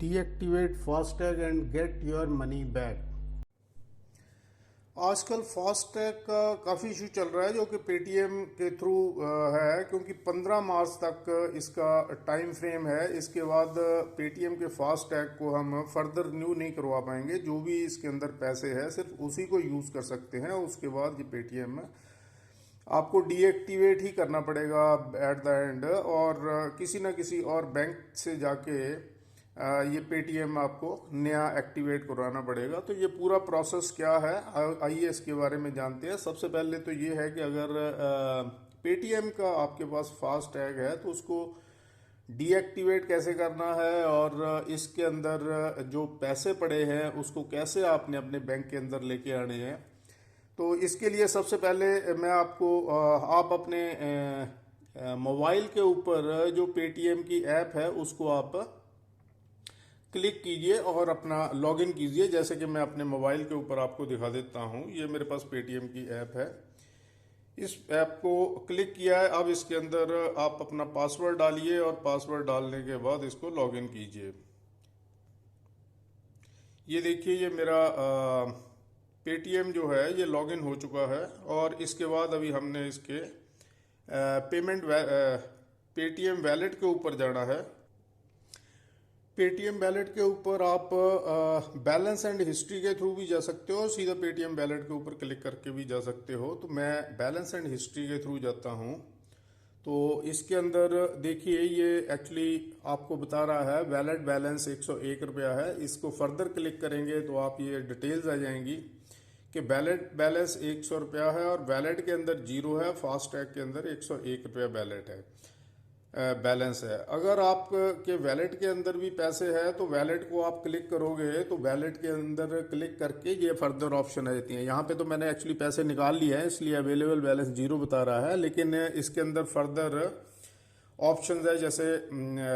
Deactivate FASTag and get your money back. आजकल FASTag का काफ़ी इशू चल रहा है जो कि पेटीएम के थ्रू है, क्योंकि 15 मार्च तक इसका टाइम फ्रेम है। इसके बाद पेटीएम के फास्टैग को हम फर्दर न्यू नहीं करवा पाएंगे। जो भी इसके अंदर पैसे हैं सिर्फ उसी को यूज़ कर सकते हैं। उसके बाद ये पेटीएम आपको डीएक्टिवेट ही करना पड़ेगा एट द एंड, और किसी ना किसी और बैंक से जाके ये पेटीएम आपको नया एक्टिवेट करवाना पड़ेगा। तो ये पूरा प्रोसेस क्या है, आइए इसके बारे में जानते हैं। सबसे पहले तो ये है कि अगर पेटीएम का आपके पास फास्टैग है तो उसको डीएक्टिवेट कैसे करना है, और इसके अंदर जो पैसे पड़े हैं उसको कैसे आपने अपने बैंक के अंदर लेके आने हैं। तो इसके लिए सबसे पहले मैं आपको आप अपने मोबाइल के ऊपर जो पेटीएम की ऐप है उसको आप क्लिक कीजिए और अपना लॉगिन कीजिए। जैसे कि मैं अपने मोबाइल के ऊपर आपको दिखा देता हूं। ये मेरे पास पेटीएम की ऐप है। इस ऐप को क्लिक किया है। अब इसके अंदर आप अपना पासवर्ड डालिए और पासवर्ड डालने के बाद इसको लॉगिन कीजिए। ये देखिए, ये मेरा पेटीएम जो है ये लॉगिन हो चुका है। और इसके बाद अभी हमने इसके पेटीएम वैलेट के ऊपर जाना है। पेटीएम वैलेट के ऊपर आप बैलेंस एंड हिस्ट्री के थ्रू भी जा सकते हो, सीधा पेटीएम वैलेट के ऊपर क्लिक करके भी जा सकते हो। तो मैं बैलेंस एंड हिस्ट्री के थ्रू जाता हूँ। तो इसके अंदर देखिए, ये एक्चुअली आपको बता रहा है वैलेट बैलेंस 101 रुपया है। इसको फर्दर क्लिक करेंगे तो आप ये डिटेल्स आ जाएंगी कि वैलेट बैलेंस 100 रुपया है और वैलेट के अंदर 0 है, फास्टैग के अंदर 101 रुपया वैलेट है, बैलेंस है। अगर आप के वैलेट के अंदर भी पैसे हैं तो वैलेट को आप क्लिक करोगे तो वैलेट के अंदर क्लिक करके ये फर्दर ऑप्शन आ जाती हैं। यहाँ पे तो मैंने एक्चुअली पैसे निकाल लिए हैं इसलिए अवेलेबल बैलेंस 0 बता रहा है, लेकिन इसके अंदर फर्दर ऑप्शन है जैसे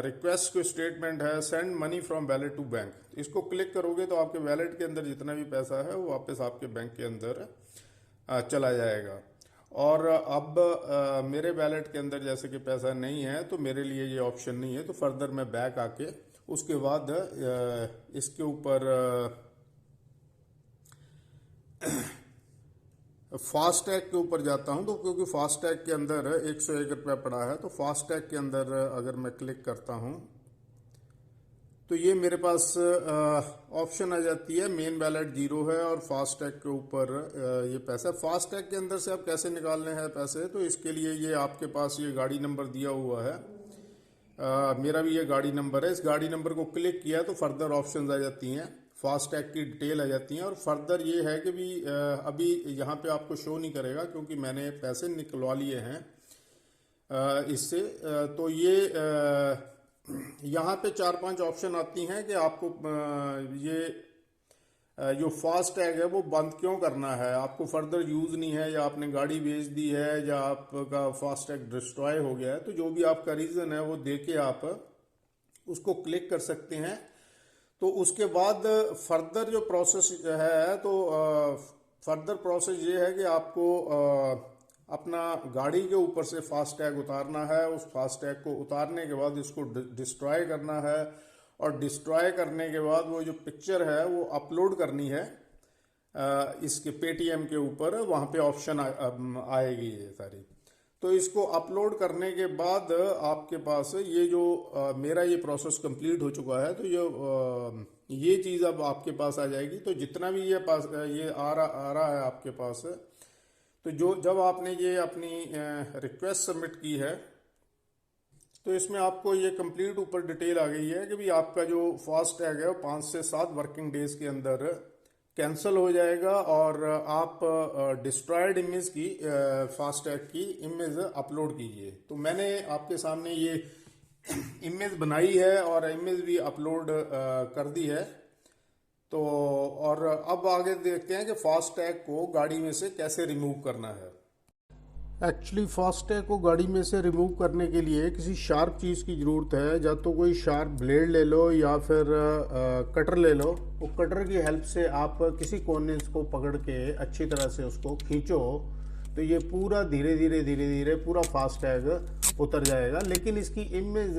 रिक्वेस्ट टू स्टेटमेंट है, send money from wallet to bank. इसको क्लिक करोगे तो आपके वैलेट के अंदर जितना भी पैसा है वो वापस आपके बैंक के अंदर चला जाएगा। और अब मेरे वैलेट के अंदर जैसे कि पैसा नहीं है तो मेरे लिए ये ऑप्शन नहीं है। तो फर्दर मैं बैक आके उसके बाद इसके ऊपर फास्टैग के ऊपर जाता हूं। तो क्योंकि फास्टैग के अंदर 101 रुपया पड़ा है तो फास्टैग के अंदर अगर मैं क्लिक करता हूं तो ये मेरे पास ऑप्शन आ जाती है मेन वैलेट 0 है और फास्टैग के ऊपर ये पैसा। फास्टैग के अंदर से आप कैसे निकालने हैं पैसे, तो इसके लिए ये आपके पास ये गाड़ी नंबर दिया हुआ है। मेरा भी ये गाड़ी नंबर है। इस गाड़ी नंबर को क्लिक किया तो फर्दर ऑप्शंस आ जाती हैं, फास्टैग की डिटेल आ जाती हैं। और फर्दर ये है कि भी अभी यहाँ पे आपको शो नहीं करेगा क्योंकि मैंने पैसे निकलवा लिए हैं इससे। तो ये यहाँ पे 4-5 ऑप्शन आती हैं कि आपको ये जो फास्टैग है वो बंद क्यों करना है, आपको फर्दर यूज़ नहीं है, या आपने गाड़ी बेच दी है, या आपका फास्टैग डिस्ट्रॉय हो गया है। तो जो भी आपका रीज़न है वो दे के आप उसको क्लिक कर सकते हैं। तो उसके बाद फर्दर जो प्रोसेस है, तो फर्दर प्रोसेस ये है कि आपको अपना गाड़ी के ऊपर से फास्टैग उतारना है। उस फास्टैग को उतारने के बाद इसको डिस्ट्रॉय करना है, और डिस्ट्रॉय करने के बाद वो जो पिक्चर है वो अपलोड करनी है इसके पेटीएम के ऊपर। वहाँ पे ऑप्शन आएगी ये सारी। तो इसको अपलोड करने के बाद आपके पास ये जो मेरा ये प्रोसेस कंप्लीट हो चुका है, तो ये चीज़ अब आपके पास आ जाएगी। तो जितना भी ये आ रहा है आपके पास, तो जब आपने ये अपनी रिक्वेस्ट सबमिट की है तो इसमें आपको ये कंप्लीट ऊपर डिटेल आ गई है कि भी आपका जो फास्टैग है वो 5 से 7 वर्किंग डेज के अंदर कैंसिल हो जाएगा, और आप डिस्ट्रॉयड इमेज की फास्टैग की इमेज अपलोड कीजिए। तो मैंने आपके सामने ये इमेज बनाई है और इमेज भी अपलोड कर दी है। तो और अब आगे देखते हैं कि फास्टैग को गाड़ी में से कैसे रिमूव करना है। एक्चुअली फास्टैग को गाड़ी में से रिमूव करने के लिए किसी शार्प चीज़ की ज़रूरत है। या तो कोई शार्प ब्लेड ले लो या फिर कटर ले लो। वो कटर की हेल्प से आप किसी कोने को पकड़ के अच्छी तरह से उसको खींचो तो ये पूरा धीरे धीरे पूरा फास्टैग उतर जाएगा, लेकिन इसकी इमेज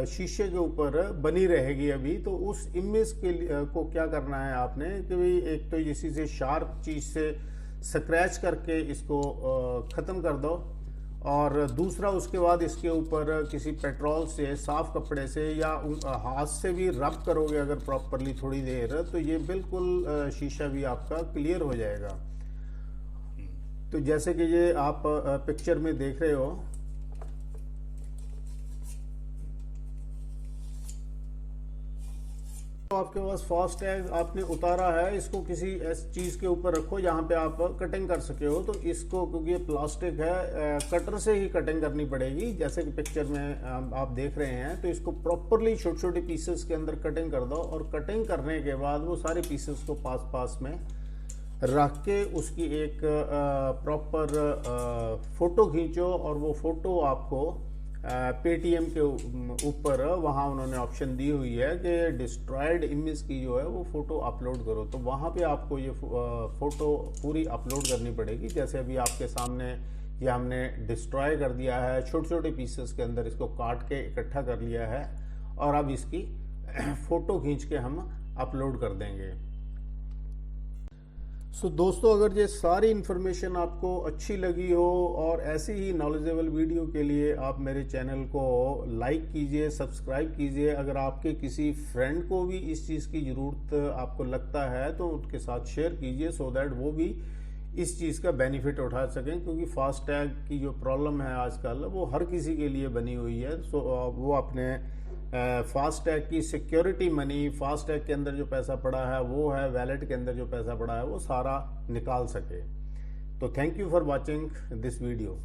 शीशे के ऊपर बनी रहेगी अभी। तो उस इमेज को क्या करना है आपने कि भाई एक तो इसी से शार्प चीज से स्क्रैच करके इसको खत्म कर दो, और दूसरा उसके बाद इसके ऊपर किसी पेट्रोल से, साफ कपड़े से या हाथ से भी रब करोगे अगर प्रॉपरली थोड़ी देर, तो ये बिल्कुल शीशा भी आपका क्लियर हो जाएगा। तो जैसे कि ये आप पिक्चर में देख रहे हो, तो आपके पास फास्टैग आपने उतारा है, इसको किसी ऐसी चीज के ऊपर रखो जहां पे आप कटिंग कर सके हो। तो इसको, क्योंकि ये प्लास्टिक है, कटर से ही कटिंग करनी पड़ेगी जैसे कि पिक्चर में आप देख रहे हैं। तो इसको प्रॉपरली छोटे छोटे पीसेस के अंदर कटिंग कर दो, और कटिंग करने के बाद वो सारे पीसेस को पास पास में रख के उसकी एक प्रॉपर फोटो खींचो, और वो फोटो आपको पेटीएम के ऊपर वहाँ उन्होंने ऑप्शन दी हुई है कि डिस्ट्रॉयड इमेज की जो है वो फोटो अपलोड करो। तो वहाँ पे आपको ये फोटो पूरी अपलोड करनी पड़ेगी। जैसे अभी आपके सामने ये हमने डिस्ट्रॉय कर दिया है, छोटे छोटे पीसेस के अंदर इसको काट के इकट्ठा कर लिया है, और अब इसकी फोटो खींच के हम अपलोड कर देंगे। सो दोस्तों, अगर ये सारी इन्फॉर्मेशन आपको अच्छी लगी हो और ऐसी ही नॉलेजेबल वीडियो के लिए आप मेरे चैनल को लाइक कीजिए, सब्सक्राइब कीजिए। अगर आपके किसी फ्रेंड को भी इस चीज़ की ज़रूरत आपको लगता है तो उनके साथ शेयर कीजिए, सो दैट वो भी इस चीज़ का बेनिफिट उठा सकें। क्योंकि फास्टैग की जो प्रॉब्लम है आजकल वो हर किसी के लिए बनी हुई है। सो वो अपने फास्टैग की सिक्योरिटी मनी, फास्टैग के अंदर जो पैसा पड़ा है वो है, वैलेट के अंदर जो पैसा पड़ा है वो सारा निकाल सके। तो thank you for watching this video.